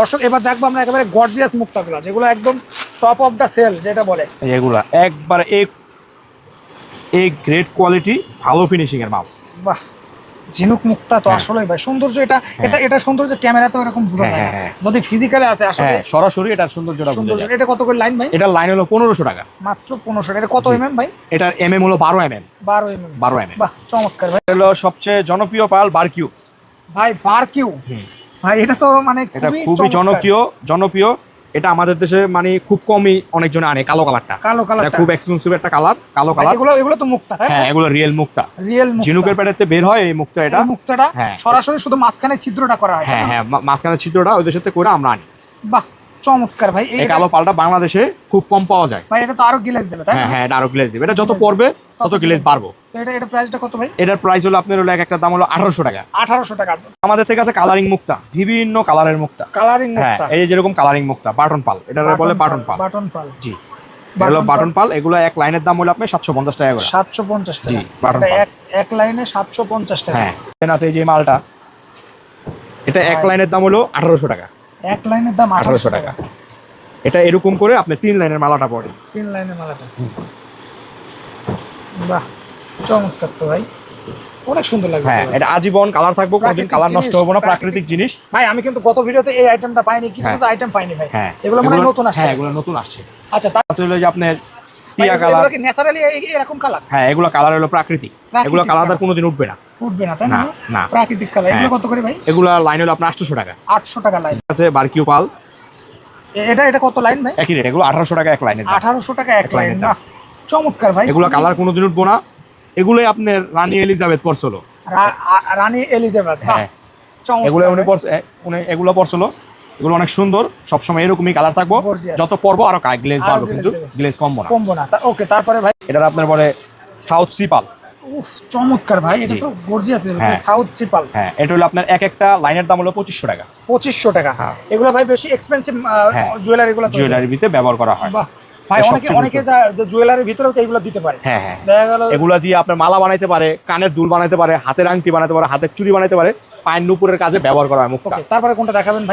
দর্শক এবার দেখবো আমরা একেবারে গর্জিয়াস মুক্তাগুলো, যেগুলো একদম টপ অফ দা সেল যেটা বলে, এগুলা একবার এই গ্রেট কোয়ালিটি, ভালো ফিনিশিং এর মাল। বাহ, ঝিনুক মুক্তা তো আসলেই ভাই সৌন্দর্য, এটা সৌন্দর্য ক্যামেরাতে এরকম বোঝা যায় না, যদি ফিজিক্যালি আছে আসলে সরাসরি এটার সৌন্দর্যটা বোঝা যায়। এটা কত করে লাইন ভাই? এটার লাইন হলো 1500 টাকা মাত্র 1500। এটা কত এমএম ভাই? এটার এমএম হলো 12 এমএম। 12 এমএম। বাহ, চমৎকার ভাই। এটা হলো সবচেয়ে জনপ্রিয় পাল বারকিউ ভাই। বারকিউ ভাই, এটা তো মানে এটা খুবই জনপ্রিয়। এটা আমাদের দেশে মানে খুব কমই অনেকজন আনে। কালো কালারটা, এটা খুব এক্সপেন্সিভ একটা কালার, কালো কালার। এগুলো তো মুক্তা, তাই না? হ্যাঁ, এগুলো রিয়েল মুক্তা। ঝিনুকের পেটেতে বের হয় এই মুক্তা। এটা মুক্তাটা সরাসরি শুধু মাঝখানে ছিদ্রটা করা হয়। হ্যাঁ, মাঝখানে ছিদ্রটা ওই দেশের থেকে করে আমরা আনি। বাহ, চমৎকার ভাই। এই কালো পালটা বাংলাদেশে খুব কম পাওয়া যায় ভাই। এটা তো আরো গ্লেজ দেবে, তাই না? হ্যাঁ, এটা আরো গ্লেজ দেবে। এটা যত পড়বে তত গ্লেজ বাড়বে। এটা প্রাইসটা কত ভাই? এটার প্রাইস হলো আপনার এক একটা দাম হলো 1800 টাকা। 1800 টাকা। আমাদের থেকে আছে কালারিং মুক্তা, বিভিন্ন কালারের মুক্তা। কালারিং মুক্তা, এই যেরকম কালারিং মুক্তা, বাটন পাল, এটা বলে বাটন পাল। বাটন পাল, জি, এগুলো বাটন পাল। এগুলো এক লাইনের দাম হলো আপনার 750 টাকা করে। 750 টাকা। জি, বাটন পাল এক লাইনে 750 টাকা। হ্যাঁ, আছে এই যে মালটা, এটা এক লাইনের দাম হলো 1800 টাকা। এক লাইনের দাম 1800 টাকা। এটা এরকম করে আপনি 3 লাইনের মালাটা পড়ে। 3 লাইনের মালাটা। বাহ, চমৎকার তো ভাই, অনেক সুন্দর লাগছে। হ্যাঁ, এটা আজীবন কালার থাকবে, কোনদিন কালার নষ্ট হবে না, প্রাকৃতিক জিনিস। ভাই আমি কিন্তু গত ভিডিওতে এই আইটেমটা পাইনি, কিছু আইটেম পাইনি ভাই। এগুলো মানে নতুন আসছে। হ্যাঁ, এগুলো নতুন আসছে। আচ্ছা, তার আসলে যে আপনার টিয়া কালার, এগুলো কি ন্যাচারালি এরকম কালার? হ্যাঁ, এগুলো কালার হলো প্রাকৃতিক। এগুলো কালার আর কোনোদিন উঠবে না। উঠবে না, তাই না? না, প্রাকৃতিক কালার। এগুলো কত করে ভাই? এগুলো লাইন হলো আপনার 800 টাকা। 800 টাকা লাইন আছে বারকিউ পাল। এটা কত লাইন ভাই? একই রেট। এগুলো 1800 টাকা এক লাইনের দাম। 1800 টাকা এক লাইন। বাহ, চমৎকার ভাই। এগুলো কালার কোনোদিন উঠবো না। এগুলোই আপনার রানী এলিজাবেথ পরছিল। রানী এলিজাবেথ। হ্যাঁ, এগুলো এগুলো পরছিল। এগুলো অনেক সুন্দর, সবসময় এরকমই কালার থাকবো। যত পরবো আরো গ্লেজ বাড়বে, কিন্তু গ্লেজ কমবো না। ওকে, তারপরে ভাই এটা আপনার বলে সাউথ সি পাল। উফ, চমৎকার ভাই, এটা তো গর্জিয়াস। সাউথ সি পাল। হ্যাঁ, এটা হলো আপনার এক একটা লাইনের দাম হলো 2500 টাকা। 2500 টাকা। এগুলো ভাই বেশি এক্সপেন্সিভ জুয়েলারির ভিতরে ব্যবহার করা হয়। বাহ ভাই, অনেকে জুয়েলারির ভিতরেও এগুলো দিতে পারে। হ্যাঁ, দেখা গেল এগুলো দিয়ে আপনার মালা বানাইতে পারে, কানের দুল বানাইতে পারে, হাতের আংটি বানাইতে পারে, হাতের চুড়ি বানাইতে পারে, পায়ের নুপুরের কাজে ব্যবহার করা হয় মুক্তা। তারপরে কোনটা দেখাবেন ভাই?